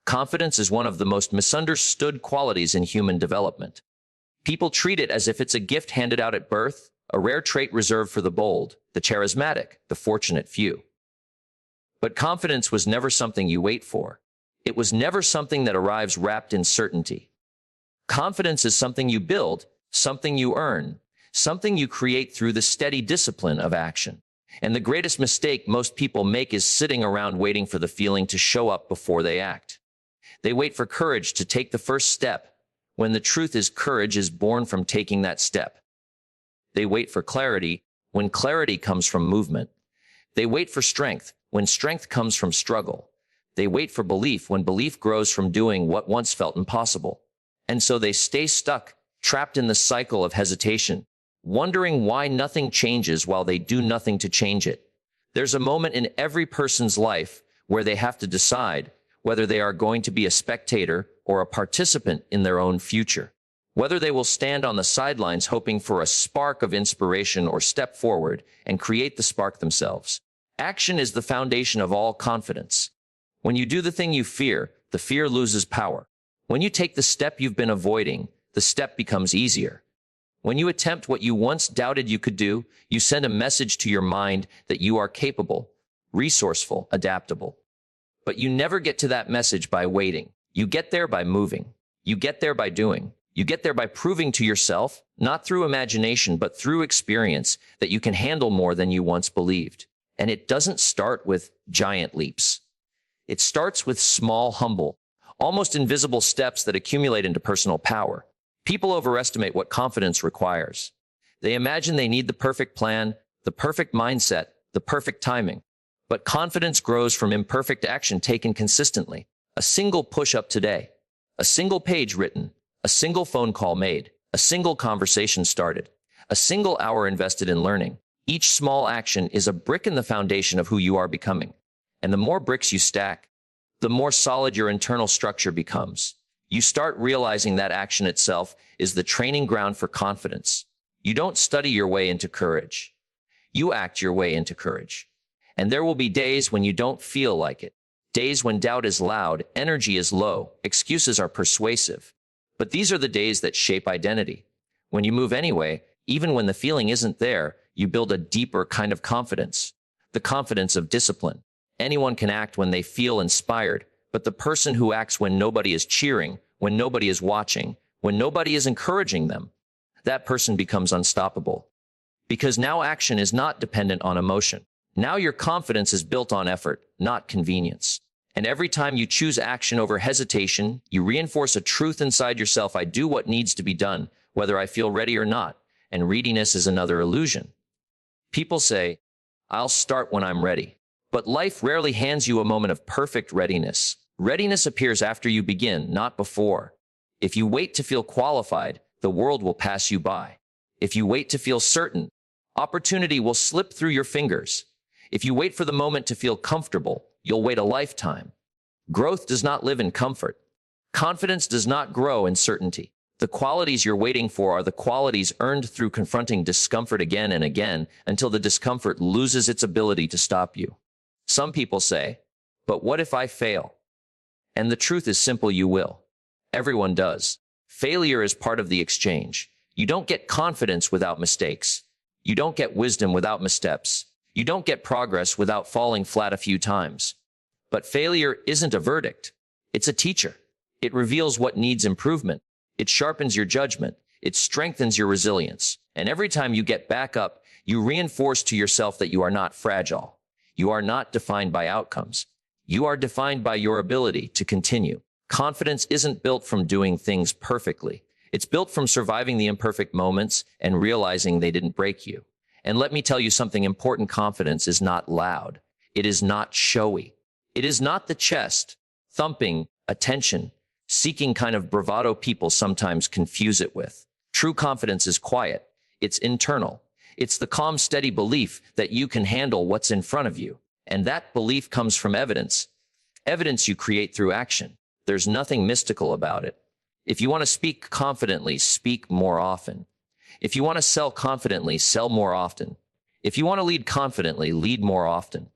Confidence is one of the most misunderstood qualities in human development. People treat it as if it's a gift handed out at birth, a rare trait reserved for the bold, the charismatic, the fortunate few. But confidence was never something you wait for. It was never something that arrives wrapped in certainty. Confidence is something you build, something you earn, something you create through the steady discipline of action. And the greatest mistake most people make is sitting around waiting for the feeling to show up before they act. They wait for courage to take the first step, when the truth is courage is born from taking that step. They wait for clarity, when clarity comes from movement. They wait for strength, when strength comes from struggle. They wait for belief, when belief grows from doing what once felt impossible. And so they stay stuck, trapped in the cycle of hesitation, wondering why nothing changes while they do nothing to change it. There's a moment in every person's life where they have to decide whether they are going to be a spectator or a participant in their own future, whether they will stand on the sidelines hoping for a spark of inspiration or step forward and create the spark themselves. Action is the foundation of all confidence. When you do the thing you fear, the fear loses power. When you take the step you've been avoiding, the step becomes easier. When you attempt what you once doubted you could do, you send a message to your mind that you are capable, resourceful, adaptable. But you never get to that message by waiting. You get there by moving. You get there by doing. You get there by proving to yourself, not through imagination, but through experience, that you can handle more than you once believed. And it doesn't start with giant leaps. It starts with small, humble, almost invisible steps that accumulate into personal power. People overestimate what confidence requires. They imagine they need the perfect plan, the perfect mindset, the perfect timing. But confidence grows from imperfect action taken consistently. A single push-up today, a single page written, a single phone call made, a single conversation started, a single hour invested in learning. Each small action is a brick in the foundation of who you are becoming. And the more bricks you stack, the more solid your internal structure becomes. You start realizing that action itself is the training ground for confidence. You don't study your way into courage. You act your way into courage. And there will be days when you don't feel like it. Days when doubt is loud, energy is low, excuses are persuasive. But these are the days that shape identity. When you move anyway, even when the feeling isn't there, you build a deeper kind of confidence. The confidence of discipline. Anyone can act when they feel inspired, but the person who acts when nobody is cheering, when nobody is watching, when nobody is encouraging them, that person becomes unstoppable. Because now action is not dependent on emotion. Now your confidence is built on effort, not convenience. And every time you choose action over hesitation, you reinforce a truth inside yourself. I do what needs to be done, whether I feel ready or not. And readiness is another illusion. People say, I'll start when I'm ready. But life rarely hands you a moment of perfect readiness. Readiness appears after you begin, not before. If you wait to feel qualified, the world will pass you by. If you wait to feel certain, opportunity will slip through your fingers. If you wait for the moment to feel comfortable, you'll wait a lifetime. Growth does not live in comfort. Confidence does not grow in certainty. The qualities you're waiting for are the qualities earned through confronting discomfort again and again until the discomfort loses its ability to stop you. Some people say, but what if I fail? And the truth is simple, you will. Everyone does. Failure is part of the exchange. You don't get confidence without mistakes. You don't get wisdom without missteps. You don't get progress without falling flat a few times. But failure isn't a verdict. It's a teacher. It reveals what needs improvement. It sharpens your judgment. It strengthens your resilience. And every time you get back up, you reinforce to yourself that you are not fragile. You are not defined by outcomes. You are defined by your ability to continue. Confidence isn't built from doing things perfectly. It's built from surviving the imperfect moments and realizing they didn't break you. And let me tell you something important. Confidence is not loud. It is not showy. It is not the chest, thumping, attention, seeking kind of bravado people sometimes confuse it with. True confidence is quiet. It's internal. It's the calm, steady belief that you can handle what's in front of you. And that belief comes from evidence. Evidence you create through action. There's nothing mystical about it. If you want to speak confidently, speak more often. If you want to sell confidently, sell more often. If you want to lead confidently, lead more often.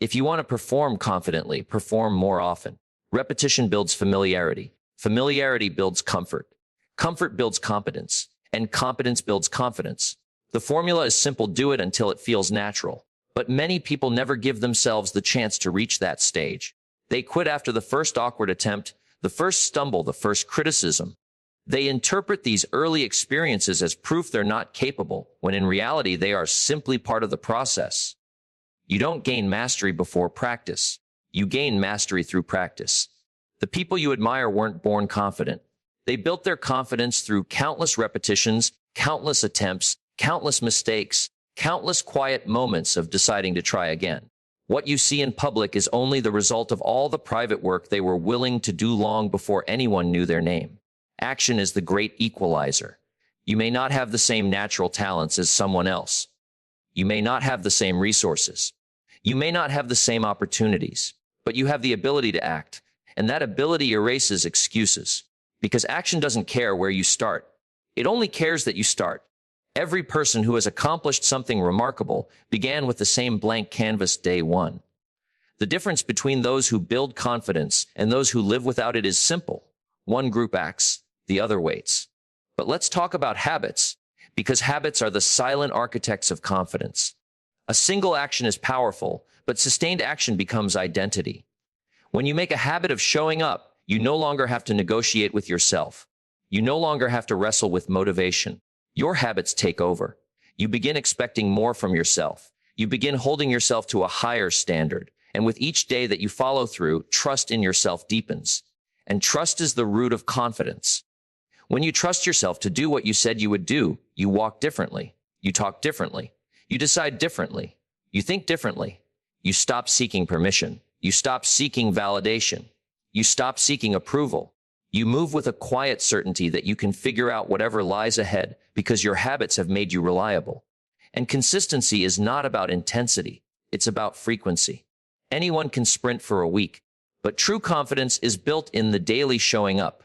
If you want to perform confidently, perform more often. Repetition builds familiarity. Familiarity builds comfort. Comfort builds competence. And competence builds confidence. The formula is simple: do it until it feels natural. But many people never give themselves the chance to reach that stage. They quit after the first awkward attempt, the first stumble, the first criticism. They interpret these early experiences as proof they're not capable, when in reality they are simply part of the process. You don't gain mastery before practice. You gain mastery through practice. The people you admire weren't born confident. They built their confidence through countless repetitions, countless attempts, countless mistakes, countless quiet moments of deciding to try again. What you see in public is only the result of all the private work they were willing to do long before anyone knew their name. Action is the great equalizer. You may not have the same natural talents as someone else. You may not have the same resources. You may not have the same opportunities, but you have the ability to act, and that ability erases excuses. Because action doesn't care where you start. It only cares that you start. Every person who has accomplished something remarkable began with the same blank canvas day one. The difference between those who build confidence and those who live without it is simple. One group acts, the other waits. But let's talk about habits, because habits are the silent architects of confidence. A single action is powerful, but sustained action becomes identity. When you make a habit of showing up, you no longer have to negotiate with yourself. You no longer have to wrestle with motivation. Your habits take over. You begin expecting more from yourself. You begin holding yourself to a higher standard. And with each day that you follow through, trust in yourself deepens. And trust is the root of confidence. When you trust yourself to do what you said you would do, you walk differently. You talk differently. You decide differently. You think differently. You stop seeking permission. You stop seeking validation. You stop seeking approval. You move with a quiet certainty that you can figure out whatever lies ahead because your habits have made you reliable. And consistency is not about intensity. It's about frequency. Anyone can sprint for a week, but true confidence is built in the daily showing up.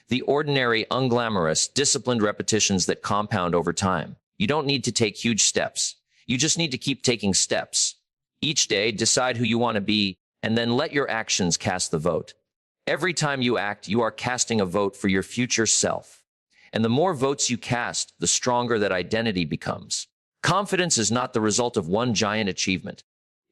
The ordinary, unglamorous, disciplined repetitions that compound over time. You don't need to take huge steps. You just need to keep taking steps. Each day, decide who you want to be, and then let your actions cast the vote. Every time you act, you are casting a vote for your future self. And the more votes you cast, the stronger that identity becomes. Confidence is not the result of one giant achievement.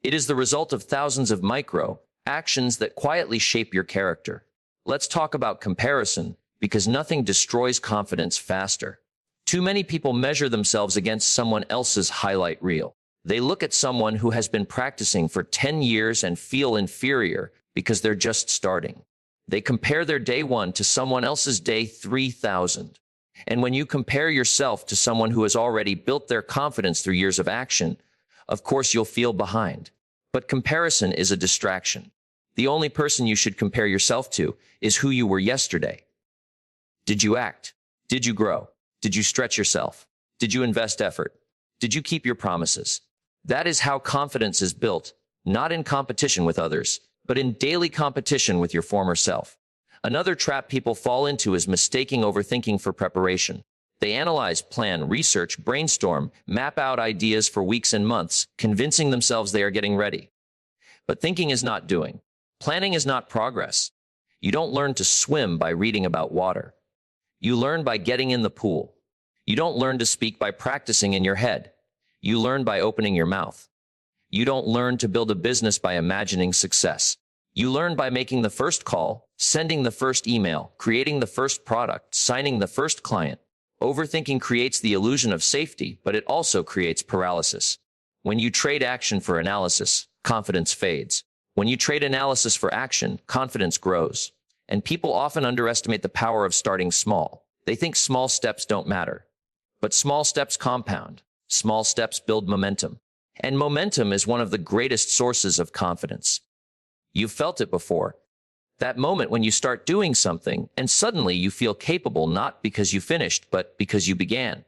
It is the result of thousands of micro actions that quietly shape your character. Let's talk about comparison, because nothing destroys confidence faster. Too many people measure themselves against someone else's highlight reel. They look at someone who has been practicing for 10 years and feel inferior because they're just starting. They compare their day 1 to someone else's day 3,000. And when you compare yourself to someone who has already built their confidence through years of action, of course you'll feel behind. But comparison is a distraction. The only person you should compare yourself to is who you were yesterday. Did you act? Did you grow? Did you stretch yourself? Did you invest effort? Did you keep your promises? That is how confidence is built, not in competition with others, but in daily competition with your former self. Another trap people fall into is mistaking overthinking for preparation. They analyze, plan, research, brainstorm, map out ideas for weeks and months, convincing themselves they are getting ready. But thinking is not doing. Planning is not progress. You don't learn to swim by reading about water. You learn by getting in the pool. You don't learn to speak by practicing in your head. You learn by opening your mouth. You don't learn to build a business by imagining success. You learn by making the first call, sending the first email, creating the first product, signing the first client. Overthinking creates the illusion of safety, but it also creates paralysis. When you trade action for analysis, confidence fades. When you trade analysis for action, confidence grows. And people often underestimate the power of starting small. They think small steps don't matter. But small steps compound. Small steps build momentum. And momentum is one of the greatest sources of confidence. You've felt it before. That moment when you start doing something and suddenly you feel capable not because you finished, but because you began.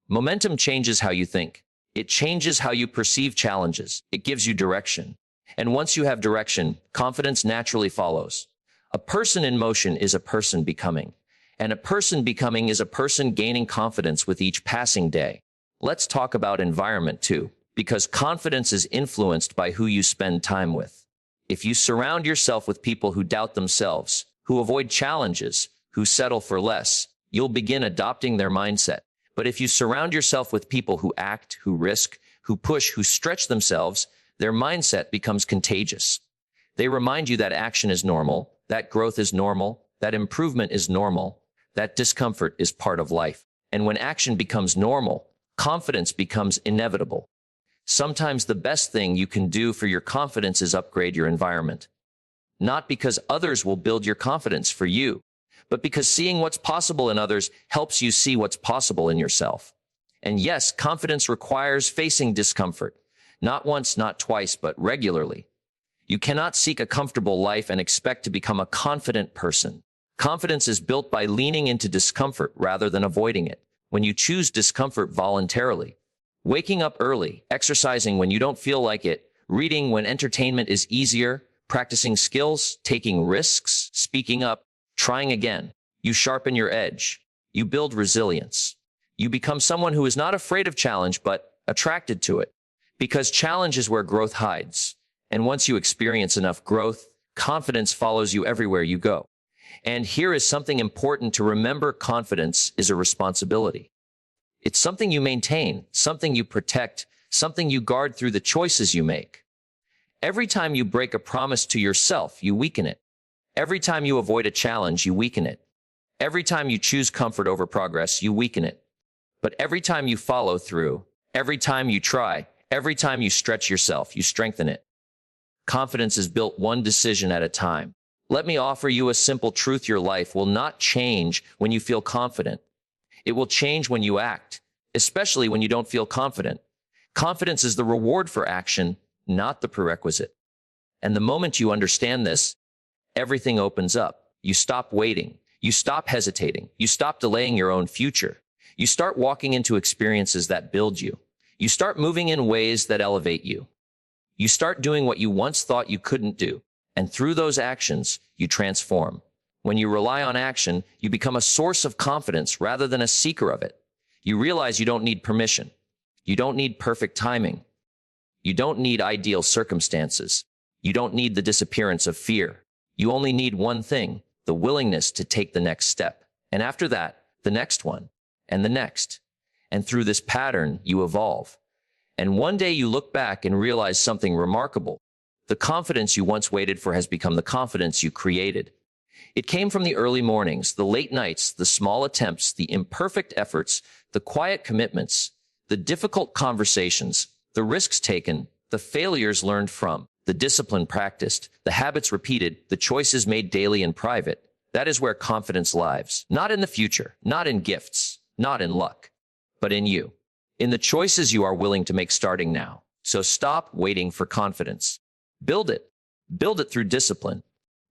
Momentum changes how you think. It changes how you perceive challenges. It gives you direction. And once you have direction, confidence naturally follows. A person in motion is a person becoming. And a person becoming is a person gaining confidence with each passing day. Let's talk about environment too, because confidence is influenced by who you spend time with. If you surround yourself with people who doubt themselves, who avoid challenges, who settle for less, you'll begin adopting their mindset. But if you surround yourself with people who act, who risk, who push, who stretch themselves, their mindset becomes contagious. They remind you that action is normal, that growth is normal, that improvement is normal, that discomfort is part of life. And when action becomes normal, confidence becomes inevitable. Sometimes the best thing you can do for your confidence is upgrade your environment. Not because others will build your confidence for you, but because seeing what's possible in others helps you see what's possible in yourself. And yes, confidence requires facing discomfort. Not once, not twice, but regularly. You cannot seek a comfortable life and expect to become a confident person. Confidence is built by leaning into discomfort rather than avoiding it. When you choose discomfort voluntarily, waking up early, exercising when you don't feel like it, reading when entertainment is easier, practicing skills, taking risks, speaking up, trying again, you sharpen your edge. You build resilience. You become someone who is not afraid of challenge, but attracted to it. Because challenge is where growth hides. And once you experience enough growth, confidence follows you everywhere you go. And here is something important to remember: confidence is a responsibility. It's something you maintain, something you protect, something you guard through the choices you make. Every time you break a promise to yourself, you weaken it. Every time you avoid a challenge, you weaken it. Every time you choose comfort over progress, you weaken it. But every time you follow through, every time you try, every time you stretch yourself, you strengthen it. Confidence is built one decision at a time. Let me offer you a simple truth: your life will not change when you feel confident. It will change when you act, especially when you don't feel confident. Confidence is the reward for action, not the prerequisite. And the moment you understand this, everything opens up. You stop waiting. You stop hesitating. You stop delaying your own future. You start walking into experiences that build you. You start moving in ways that elevate you. You start doing what you once thought you couldn't do. And through those actions, you transform. When you rely on action, you become a source of confidence rather than a seeker of it. You realize you don't need permission. You don't need perfect timing. You don't need ideal circumstances. You don't need the disappearance of fear. You only need one thing: the willingness to take the next step. And after that, the next one, and the next. And through this pattern, you evolve. And one day you look back and realize something remarkable. The confidence you once waited for has become the confidence you created. It came from the early mornings, the late nights, the small attempts, the imperfect efforts, the quiet commitments, the difficult conversations, the risks taken, the failures learned from, the discipline practiced, the habits repeated, the choices made daily and private. That is where confidence lives. Not in the future, not in gifts, not in luck, but in you. In the choices you are willing to make starting now. So stop waiting for confidence. Build it. Build it through discipline.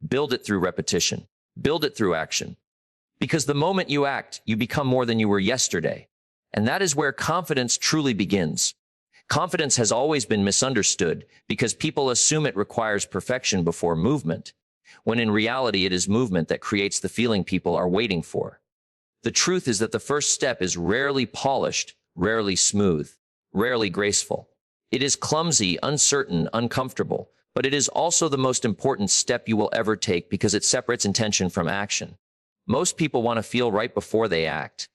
Build it through repetition. Build it through action. Because the moment you act, you become more than you were yesterday. And that is where confidence truly begins. Confidence has always been misunderstood because people assume it requires perfection before movement, when in reality it is movement that creates the feeling people are waiting for. The truth is that the first step is rarely polished, rarely smooth, rarely graceful. It is clumsy, uncertain, uncomfortable, but it is also the most important step you will ever take because it separates intention from action. Most people want to feel right before they act.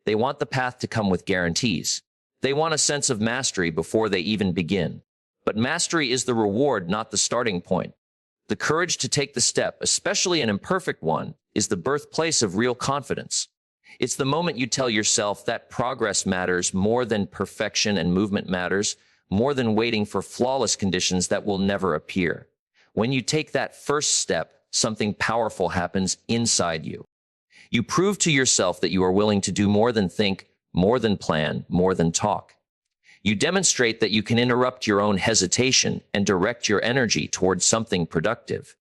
They want the path to come with guarantees. They want a sense of mastery before they even begin. But mastery is the reward, not the starting point. The courage to take the step, especially an imperfect one, is the birthplace of real confidence. It's the moment you tell yourself that progress matters more than perfection, and movement matters more than waiting for flawless conditions that will never appear. When you take that first step, something powerful happens inside you. You prove to yourself that you are willing to do more than think, more than plan, more than talk. You demonstrate that you can interrupt your own hesitation and direct your energy towards something productive.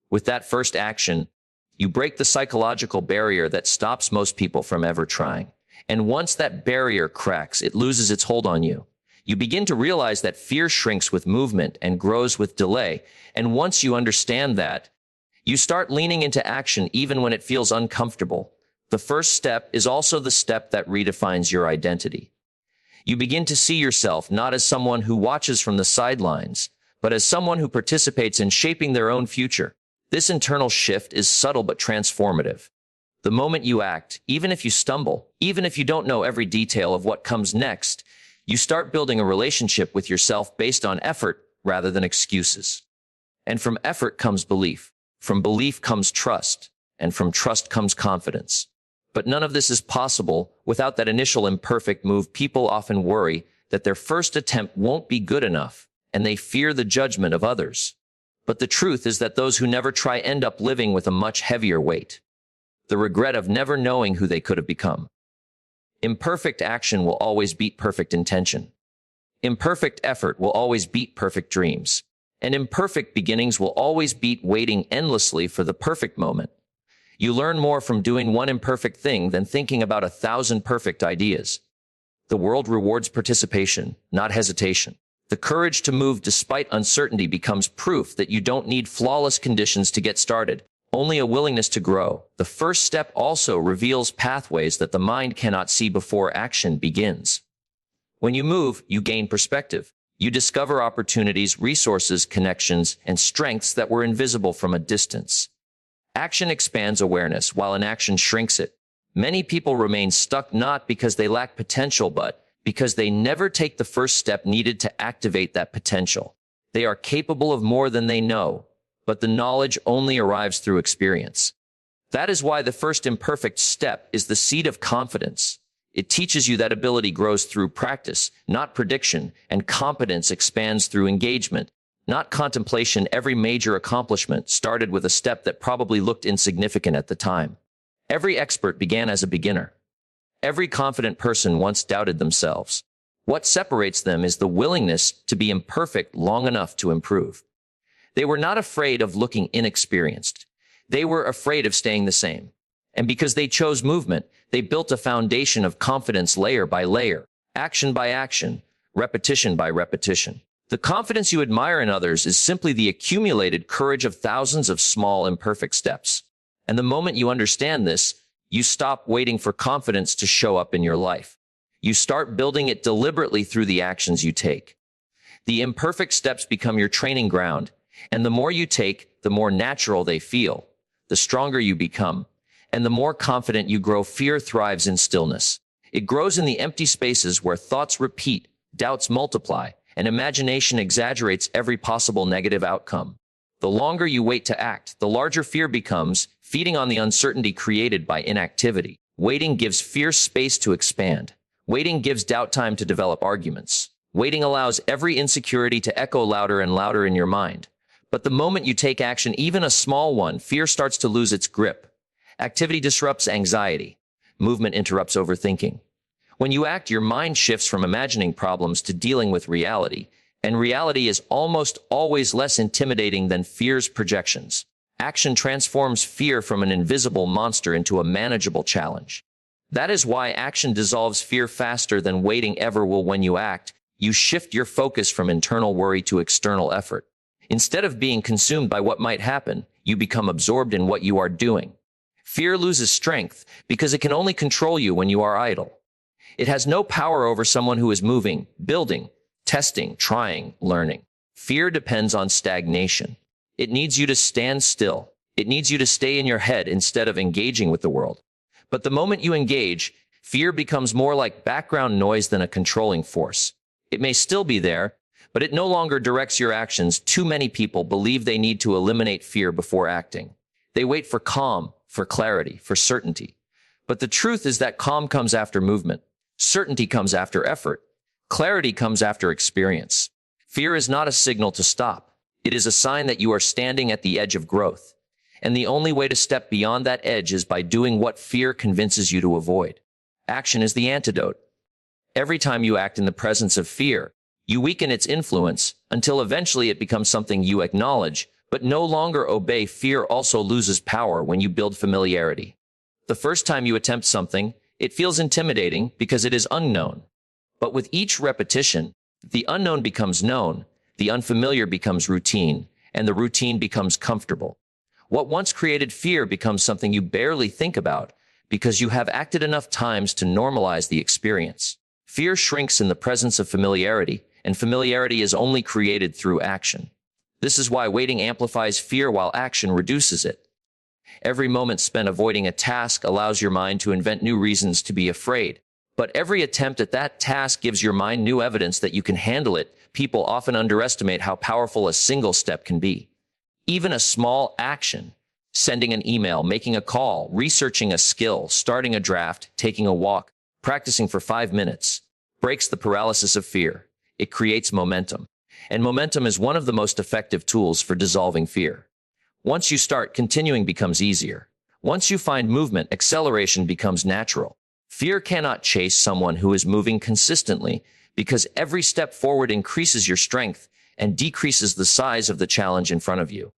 With that first action, you break the psychological barrier that stops most people from ever trying. And once that barrier cracks, it loses its hold on you. You begin to realize that fear shrinks with movement and grows with delay. And once you understand that, you start leaning into action even when it feels uncomfortable. The first step is also the step that redefines your identity. You begin to see yourself not as someone who watches from the sidelines, but as someone who participates in shaping their own future. This internal shift is subtle but transformative. The moment you act, even if you stumble, even if you don't know every detail of what comes next, you start building a relationship with yourself based on effort rather than excuses. And from effort comes belief. From belief comes trust. And from trust comes confidence. But none of this is possible without that initial imperfect move. People often worry that their first attempt won't be good enough, and they fear the judgment of others. But the truth is that those who never try end up living with a much heavier weight. The regret of never knowing who they could have become. Imperfect action will always beat perfect intention. Imperfect effort will always beat perfect dreams. And imperfect beginnings will always beat waiting endlessly for the perfect moment. You learn more from doing one imperfect thing than thinking about 1,000 perfect ideas. The world rewards participation, not hesitation. The courage to move despite uncertainty becomes proof that you don't need flawless conditions to get started, only a willingness to grow. The first step also reveals pathways that the mind cannot see before action begins. When you move, you gain perspective. You discover opportunities, resources, connections, and strengths that were invisible from a distance. Action expands awareness, while inaction shrinks it. Many people remain stuck not because they lack potential, but because they never take the first step needed to activate that potential. They are capable of more than they know, but the knowledge only arrives through experience. That is why the first imperfect step is the seed of confidence. It teaches you that ability grows through practice, not prediction, and competence expands through engagement, not contemplation. Every major accomplishment started with a step that probably looked insignificant at the time. Every expert began as a beginner. Every confident person once doubted themselves. What separates them is the willingness to be imperfect long enough to improve. They were not afraid of looking inexperienced. They were afraid of staying the same. And because they chose movement, they built a foundation of confidence layer by layer, action by action, repetition by repetition. The confidence you admire in others is simply the accumulated courage of thousands of small, imperfect steps. And the moment you understand this, you stop waiting for confidence to show up in your life. You start building it deliberately through the actions you take. The imperfect steps become your training ground, and the more you take, the more natural they feel, the stronger you become, and the more confident you grow. Fear thrives in stillness. It grows in the empty spaces where thoughts repeat, doubts multiply, and imagination exaggerates every possible negative outcome. The longer you wait to act, the larger fear becomes, feeding on the uncertainty created by inactivity. Waiting gives fear space to expand. Waiting gives doubt time to develop arguments. Waiting allows every insecurity to echo louder and louder in your mind. But the moment you take action, even a small one, fear starts to lose its grip. Activity disrupts anxiety. Movement interrupts overthinking. When you act, your mind shifts from imagining problems to dealing with reality, and reality is almost always less intimidating than fear's projections. Action transforms fear from an invisible monster into a manageable challenge. That is why action dissolves fear faster than waiting ever will. When you act, you shift your focus from internal worry to external effort. Instead of being consumed by what might happen, you become absorbed in what you are doing. Fear loses strength because it can only control you when you are idle. It has no power over someone who is moving, building, testing, trying, learning. Fear depends on stagnation. It needs you to stand still. It needs you to stay in your head instead of engaging with the world. But the moment you engage, fear becomes more like background noise than a controlling force. It may still be there, but it no longer directs your actions. Too many people believe they need to eliminate fear before acting. They wait for calm, for clarity, for certainty. But the truth is that calm comes after movement. Certainty comes after effort. Clarity comes after experience. Fear is not a signal to stop. It is a sign that you are standing at the edge of growth. And the only way to step beyond that edge is by doing what fear convinces you to avoid. Action is the antidote. Every time you act in the presence of fear, you weaken its influence until eventually it becomes something you acknowledge, but no longer obey. Fear also loses power when you build familiarity. The first time you attempt something, it feels intimidating because it is unknown. But with each repetition, the unknown becomes known, the unfamiliar becomes routine, and the routine becomes comfortable. What once created fear becomes something you barely think about because you have acted enough times to normalize the experience. Fear shrinks in the presence of familiarity, and familiarity is only created through action. This is why waiting amplifies fear while action reduces it. Every moment spent avoiding a task allows your mind to invent new reasons to be afraid. But every attempt at that task gives your mind new evidence that you can handle it. People often underestimate how powerful a single step can be. Even a small action, sending an email, making a call, researching a skill, starting a draft, taking a walk, practicing for 5 minutes, breaks the paralysis of fear. It creates momentum. And momentum is one of the most effective tools for dissolving fear. Once you start, continuing becomes easier. Once you find movement, acceleration becomes natural. Fear cannot chase someone who is moving consistently because every step forward increases your strength and decreases the size of the challenge in front of you.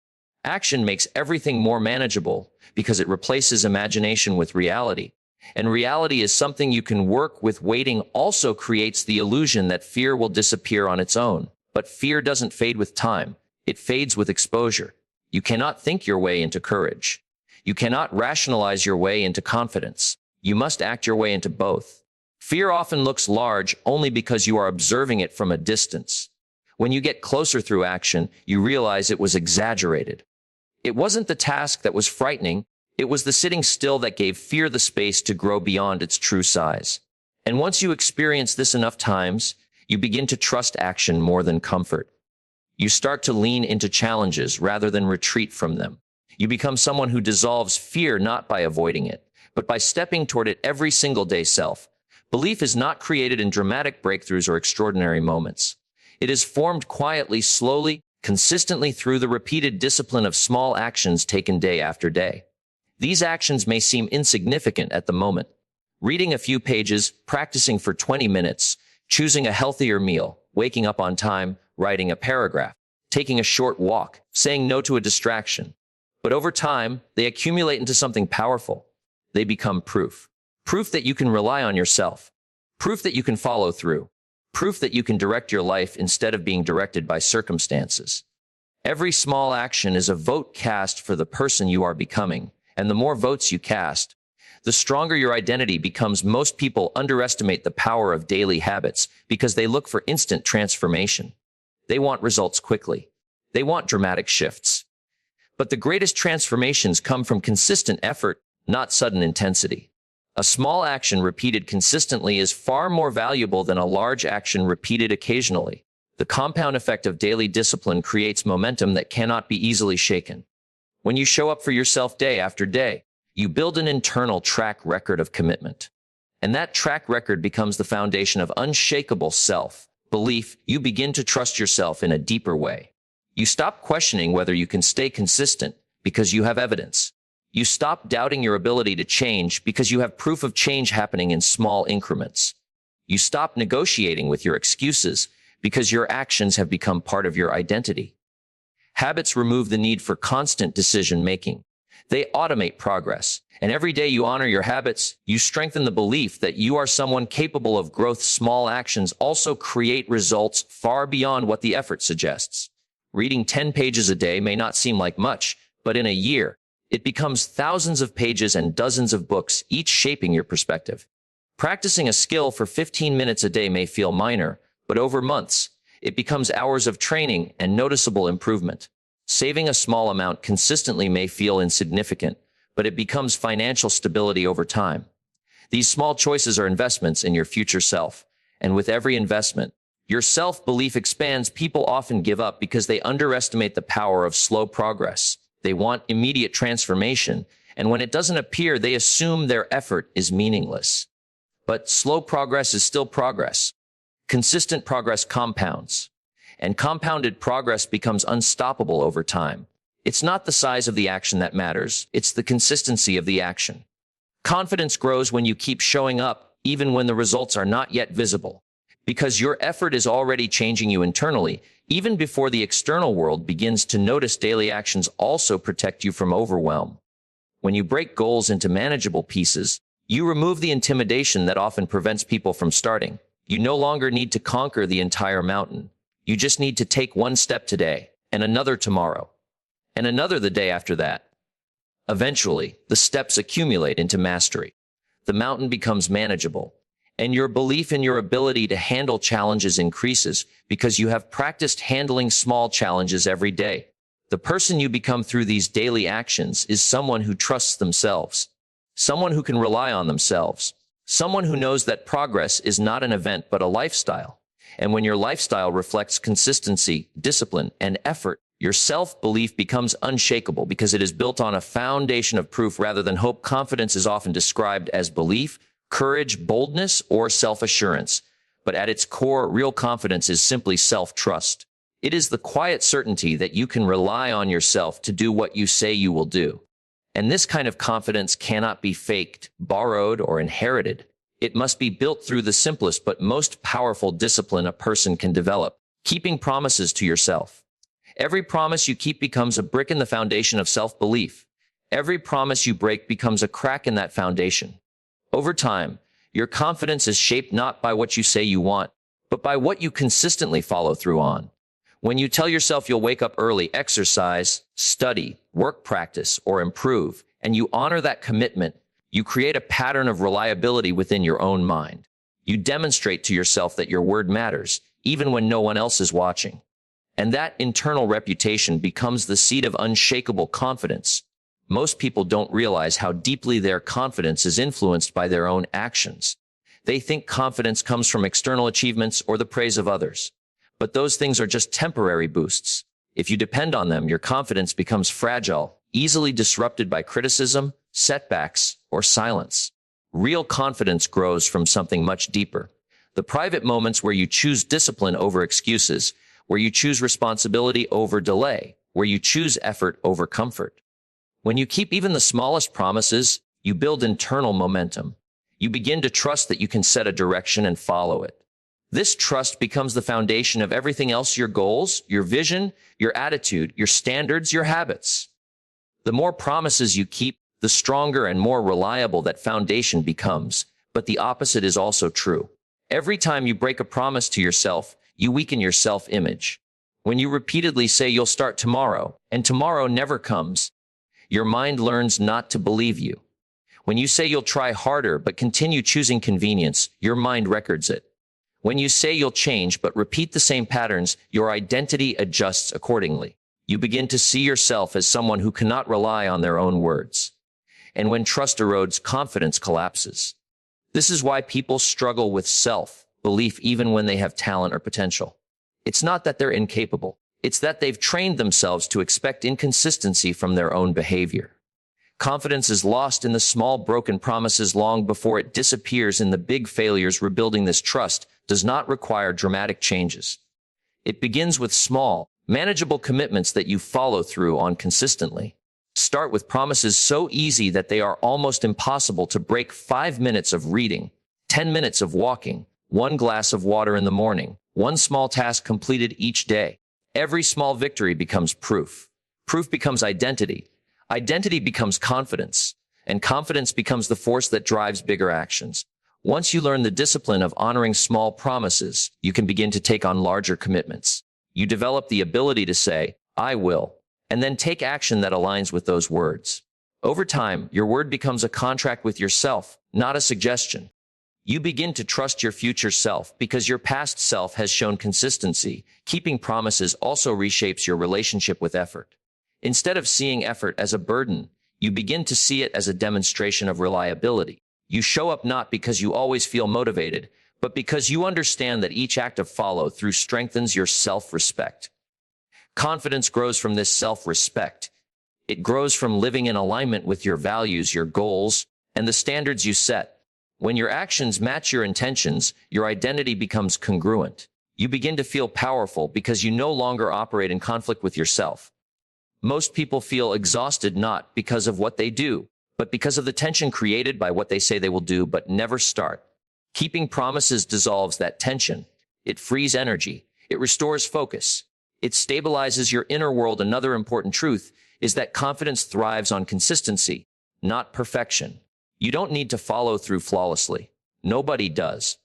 Action makes everything more manageable because it replaces imagination with reality. And reality is something you can work with. Waiting also creates the illusion that fear will disappear on its own. But fear doesn't fade with time. It fades with exposure. You cannot think your way into courage. You cannot rationalize your way into confidence. You must act your way into both. Fear often looks large only because you are observing it from a distance. When you get closer through action, you realize it was exaggerated. It wasn't the task that was frightening. It was the sitting still that gave fear the space to grow beyond its true size. And once you experience this enough times, you begin to trust action more than comfort. You start to lean into challenges rather than retreat from them. You become someone who dissolves fear not by avoiding it, but by stepping toward it every single day. Self-belief is not created in dramatic breakthroughs or extraordinary moments. It is formed quietly, slowly, consistently through the repeated discipline of small actions taken day after day. These actions may seem insignificant at the moment. Reading a few pages, practicing for 20 minutes, choosing a healthier meal, waking up on time, writing a paragraph, taking a short walk, saying no to a distraction. But over time, they accumulate into something powerful. They become proof. Proof that you can rely on yourself. Proof that you can follow through. Proof that you can direct your life instead of being directed by circumstances. Every small action is a vote cast for the person you are becoming, and the more votes you cast, the stronger your identity becomes. Most people underestimate the power of daily habits because they look for instant transformation. They want results quickly. They want dramatic shifts. But the greatest transformations come from consistent effort, not sudden intensity. A small action repeated consistently is far more valuable than a large action repeated occasionally. The compound effect of daily discipline creates momentum that cannot be easily shaken. When you show up for yourself day after day, you build an internal track record of commitment. And that track record becomes the foundation of unshakable self-belief. You begin to trust yourself in a deeper way. You stop questioning whether you can stay consistent because you have evidence. You stop doubting your ability to change because you have proof of change happening in small increments. You stop negotiating with your excuses because your actions have become part of your identity. Habits remove the need for constant decision-making. They automate progress. And every day you honor your habits, you strengthen the belief that you are someone capable of growth. Small actions also create results far beyond what the effort suggests. Reading 10 pages a day may not seem like much, but in a year, it becomes thousands of pages and dozens of books, each shaping your perspective. Practicing a skill for 15 minutes a day may feel minor, but over months, it becomes hours of training and noticeable improvement. Saving a small amount consistently may feel insignificant, but it becomes financial stability over time. These small choices are investments in your future self, and with every investment, your self-belief expands. People often give up because they underestimate the power of slow progress. They want immediate transformation, and when it doesn't appear, they assume their effort is meaningless. But slow progress is still progress. Consistent progress compounds, and compounded progress becomes unstoppable over time. It's not the size of the action that matters, it's the consistency of the action. Confidence grows when you keep showing up, even when the results are not yet visible, because your effort is already changing you internally, even before the external world begins to notice. Daily actions also protect you from overwhelm. When you break goals into manageable pieces, you remove the intimidation that often prevents people from starting. You no longer need to conquer the entire mountain. You just need to take one step today, and another tomorrow, and another the day after that. Eventually, the steps accumulate into mastery. The mountain becomes manageable, And your belief in your ability to handle challenges increases because you have practiced handling small challenges every day. The person you become through these daily actions is someone who trusts themselves, someone who can rely on themselves, someone who knows that progress is not an event but a lifestyle. And when your lifestyle reflects consistency, discipline, and effort, your self-belief becomes unshakable because it is built on a foundation of proof rather than hope. Confidence is often described as belief, courage, boldness, or self-assurance. But at its core, real confidence is simply self-trust. It is the quiet certainty that you can rely on yourself to do what you say you will do. And this kind of confidence cannot be faked, borrowed, or inherited. It must be built through the simplest but most powerful discipline a person can develop: keeping promises to yourself. Every promise you keep becomes a brick in the foundation of self-belief. Every promise you break becomes a crack in that foundation. Over time, your confidence is shaped not by what you say you want, but by what you consistently follow through on. When you tell yourself you'll wake up early, exercise, study, work, practice, or improve, and you honor that commitment, you create a pattern of reliability within your own mind. You demonstrate to yourself that your word matters, even when no one else is watching. And that internal reputation becomes the seed of unshakable confidence. Most people don't realize how deeply their confidence is influenced by their own actions. They think confidence comes from external achievements or the praise of others. But those things are just temporary boosts. If you depend on them, your confidence becomes fragile, easily disrupted by criticism, setbacks, or silence. Real confidence grows from something much deeper. The private moments where you choose discipline over excuses, where you choose responsibility over delay, where you choose effort over comfort. When you keep even the smallest promises, you build internal momentum. You begin to trust that you can set a direction and follow it. This trust becomes the foundation of everything else: your goals, your vision, your attitude, your standards, your habits. The more promises you keep, the stronger and more reliable that foundation becomes. But the opposite is also true. Every time you break a promise to yourself, you weaken your self-image. When you repeatedly say you'll start tomorrow, and tomorrow never comes, your mind learns not to believe you. When you say you'll try harder but continue choosing convenience, your mind records it. When you say you'll change but repeat the same patterns, your identity adjusts accordingly. You begin to see yourself as someone who cannot rely on their own words. And when trust erodes, confidence collapses. This is why people struggle with self-belief even when they have talent or potential. It's not that they're incapable. It's that they've trained themselves to expect inconsistency from their own behavior. Confidence is lost in the small broken promises long before it disappears in the big failures. Rebuilding this trust does not require dramatic changes. It begins with small, manageable commitments that you follow through on consistently. Start with promises so easy that they are almost impossible to break: 5 minutes of reading, 10 minutes of walking, 1 glass of water in the morning, 1 small task completed each day. Every small victory becomes proof. Proof becomes identity. Identity becomes confidence. And confidence becomes the force that drives bigger actions. Once you learn the discipline of honoring small promises, you can begin to take on larger commitments. You develop the ability to say, "I will," and then take action that aligns with those words. Over time, your word becomes a contract with yourself, not a suggestion. You begin to trust your future self because your past self has shown consistency. Keeping promises also reshapes your relationship with effort. Instead of seeing effort as a burden, you begin to see it as a demonstration of reliability. You show up not because you always feel motivated, but because you understand that each act of follow-through strengthens your self-respect. Confidence grows from this self-respect. It grows from living in alignment with your values, your goals, and the standards you set. When your actions match your intentions, your identity becomes congruent. You begin to feel powerful because you no longer operate in conflict with yourself. Most people feel exhausted not because of what they do, but because of the tension created by what they say they will do but never start. Keeping promises dissolves that tension. It frees energy. It restores focus. It stabilizes your inner world. Another important truth is that confidence thrives on consistency, not perfection. You don't need to follow through flawlessly. Nobody does.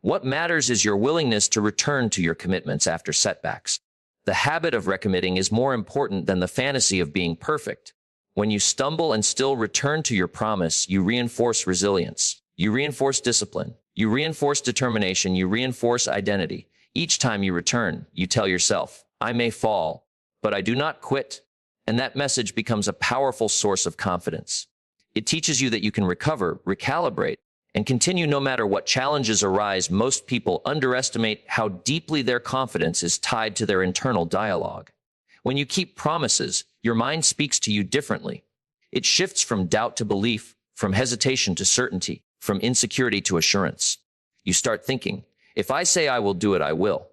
What matters is your willingness to return to your commitments after setbacks. The habit of recommitting is more important than the fantasy of being perfect. When you stumble and still return to your promise, you reinforce resilience. You reinforce discipline. You reinforce determination, you reinforce identity. Each time you return, you tell yourself, I may fall, but I do not quit. And that message becomes a powerful source of confidence. It teaches you that you can recover, recalibrate, and continue no matter what challenges arise. Most people underestimate how deeply their confidence is tied to their internal dialogue. When you keep promises, your mind speaks to you differently. It shifts from doubt to belief, from hesitation to certainty, from insecurity to assurance. You start thinking, if I say I will do it, I will.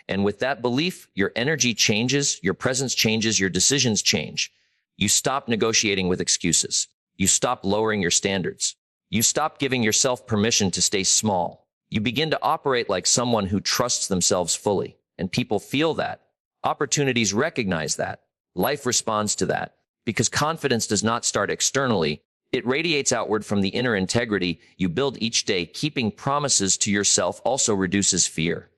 And with that belief, your energy changes, your presence changes, your decisions change. You stop negotiating with excuses. You stop lowering your standards. You stop giving yourself permission to stay small. You begin to operate like someone who trusts themselves fully. And people feel that. Opportunities recognize that. Life responds to that. Because confidence does not start externally, it radiates outward from the inner integrity you build each day. Keeping promises to yourself also reduces fear.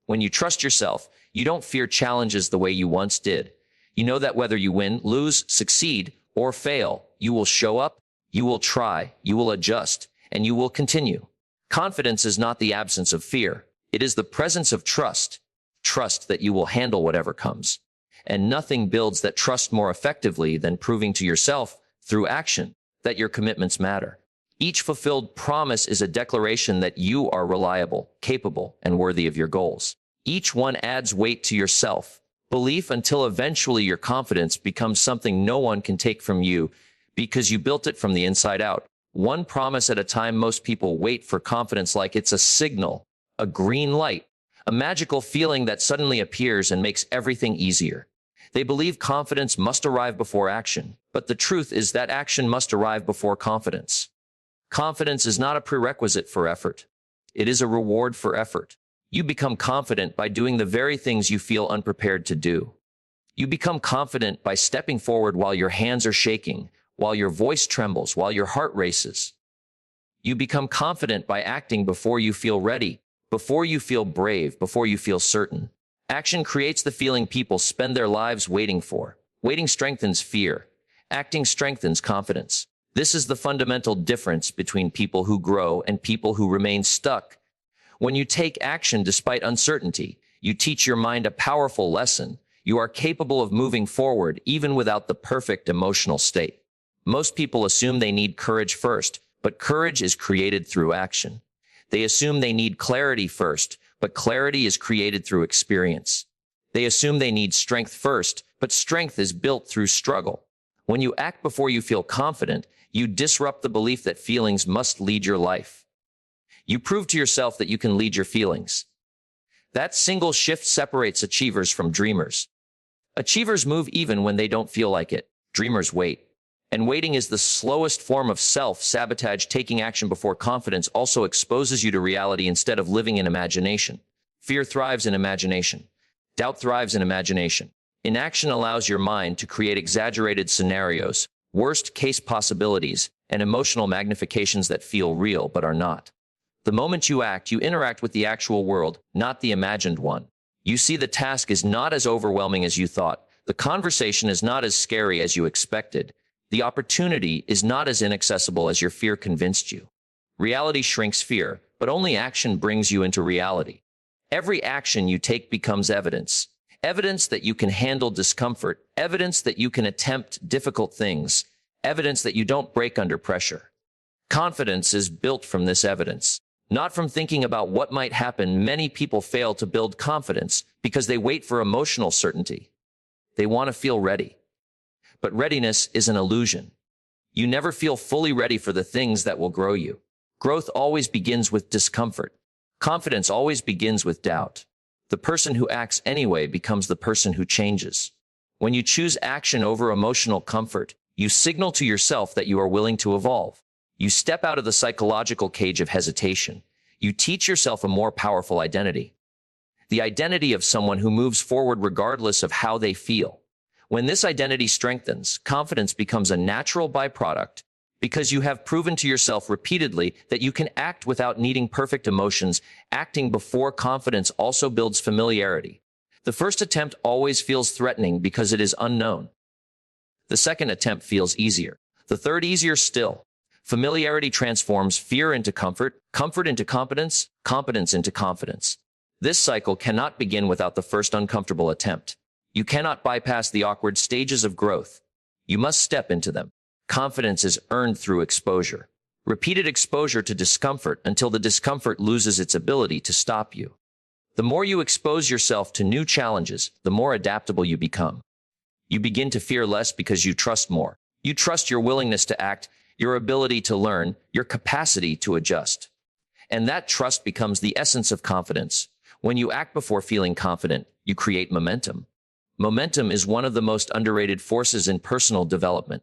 When you trust yourself, you don't fear challenges the way you once did. You know that whether you win, lose, succeed, or fail, you will show up, you will try, you will adjust, and you will continue. Confidence is not the absence of fear. It is the presence of trust. Trust that you will handle whatever comes. And nothing builds that trust more effectively than proving to yourself, through action, that your commitments matter. Each fulfilled promise is a declaration that you are reliable, capable, and worthy of your goals. Each one adds weight to your self-belief until eventually your confidence becomes something no one can take from you because you built it from the inside out. One promise at a time. Most people wait for confidence like it's a signal, a green light, a magical feeling that suddenly appears and makes everything easier. They believe confidence must arrive before action, but the truth is that action must arrive before confidence. Confidence is not a prerequisite for effort. It is a reward for effort. You become confident by doing the very things you feel unprepared to do. You become confident by stepping forward while your hands are shaking, while your voice trembles, while your heart races. You become confident by acting before you feel ready, before you feel brave, before you feel certain. Action creates the feeling people spend their lives waiting for. Waiting strengthens fear. Acting strengthens confidence. This is the fundamental difference between people who grow and people who remain stuck. When you take action despite uncertainty, you teach your mind a powerful lesson. You are capable of moving forward even without the perfect emotional state. Most people assume they need courage first, but courage is created through action. They assume they need clarity first, but clarity is created through experience. They assume they need strength first, but strength is built through struggle. When you act before you feel confident, you disrupt the belief that feelings must lead your life. You prove to yourself that you can lead your feelings. That single shift separates achievers from dreamers. Achievers move even when they don't feel like it. Dreamers wait. And waiting is the slowest form of self-sabotage. Taking action before confidence also exposes you to reality instead of living in imagination. Fear thrives in imagination. Doubt thrives in imagination. Inaction allows your mind to create exaggerated scenarios, worst-case possibilities, and emotional magnifications that feel real but are not. The moment you act, you interact with the actual world, not the imagined one. You see the task is not as overwhelming as you thought. The conversation is not as scary as you expected. The opportunity is not as inaccessible as your fear convinced you. Reality shrinks fear, but only action brings you into reality. Every action you take becomes evidence. Evidence that you can handle discomfort. Evidence that you can attempt difficult things. Evidence that you don't break under pressure. Confidence is built from this evidence, not from thinking about what might happen. Many people fail to build confidence because they wait for emotional certainty. They want to feel ready. But readiness is an illusion. You never feel fully ready for the things that will grow you. Growth always begins with discomfort. Confidence always begins with doubt. The person who acts anyway becomes the person who changes. When you choose action over emotional comfort, you signal to yourself that you are willing to evolve. You step out of the psychological cage of hesitation. You teach yourself a more powerful identity. The identity of someone who moves forward regardless of how they feel. When this identity strengthens, confidence becomes a natural byproduct because you have proven to yourself repeatedly that you can act without needing perfect emotions. Acting before confidence also builds familiarity. The first attempt always feels threatening because it is unknown. The second attempt feels easier. The third easier still. Familiarity transforms fear into comfort, comfort into competence, competence into confidence. This cycle cannot begin without the first uncomfortable attempt. You cannot bypass the awkward stages of growth. You must step into them. Confidence is earned through exposure. Repeated exposure to discomfort until the discomfort loses its ability to stop you. The more you expose yourself to new challenges, the more adaptable you become. You begin to fear less because you trust more. You trust your willingness to act, your ability to learn, your capacity to adjust. And that trust becomes the essence of confidence. When you act before feeling confident, you create momentum. Momentum is one of the most underrated forces in personal development.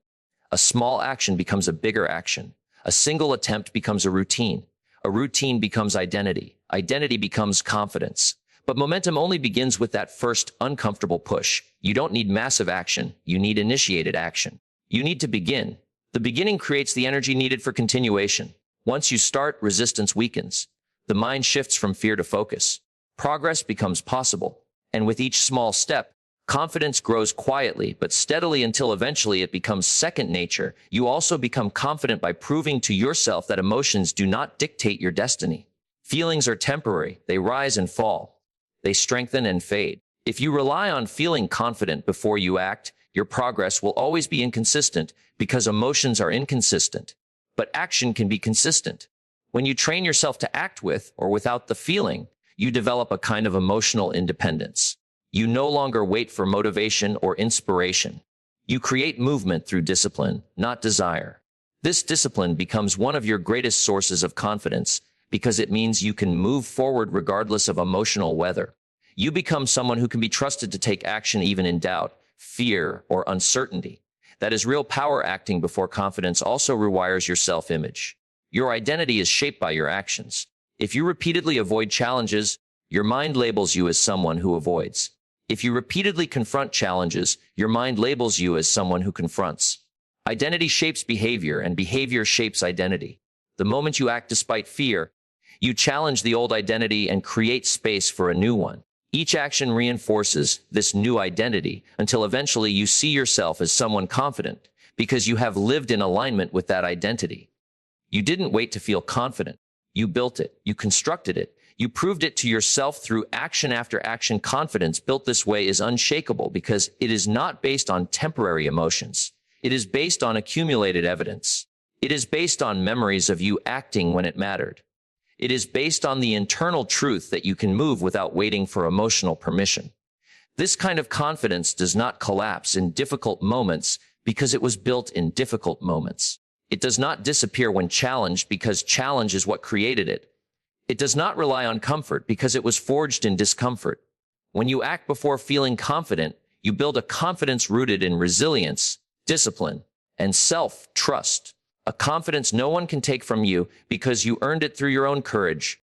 A small action becomes a bigger action. A single attempt becomes a routine. A routine becomes identity. Identity becomes confidence. But momentum only begins with that first uncomfortable push. You don't need massive action. You need initiated action. You need to begin. The beginning creates the energy needed for continuation. Once you start, resistance weakens. The mind shifts from fear to focus. Progress becomes possible. And with each small step, confidence grows quietly but steadily until eventually it becomes second nature. You also become confident by proving to yourself that emotions do not dictate your destiny. Feelings are temporary. They rise and fall. They strengthen and fade. If you rely on feeling confident before you act, your progress will always be inconsistent because emotions are inconsistent. But action can be consistent. When you train yourself to act with or without the feeling, you develop a kind of emotional independence. You no longer wait for motivation or inspiration. You create movement through discipline, not desire. This discipline becomes one of your greatest sources of confidence because it means you can move forward regardless of emotional weather. You become someone who can be trusted to take action even in doubt, fear, or uncertainty. That is real power. Acting before confidence also rewires your self-image. Your identity is shaped by your actions. If you repeatedly avoid challenges, your mind labels you as someone who avoids. If you repeatedly confront challenges, your mind labels you as someone who confronts. Identity shapes behavior, and behavior shapes identity. The moment you act despite fear, you challenge the old identity and create space for a new one. Each action reinforces this new identity until eventually you see yourself as someone confident because you have lived in alignment with that identity. You didn't wait to feel confident. You built it. You constructed it. You proved it to yourself through action after action. Confidence built this way is unshakable because it is not based on temporary emotions. It is based on accumulated evidence. It is based on memories of you acting when it mattered. It is based on the internal truth that you can move without waiting for emotional permission. This kind of confidence does not collapse in difficult moments because it was built in difficult moments. It does not disappear when challenged because challenge is what created it. It does not rely on comfort because it was forged in discomfort. When you act before feeling confident, you build a confidence rooted in resilience, discipline, and self-trust. A confidence no one can take from you because you earned it through your own courage,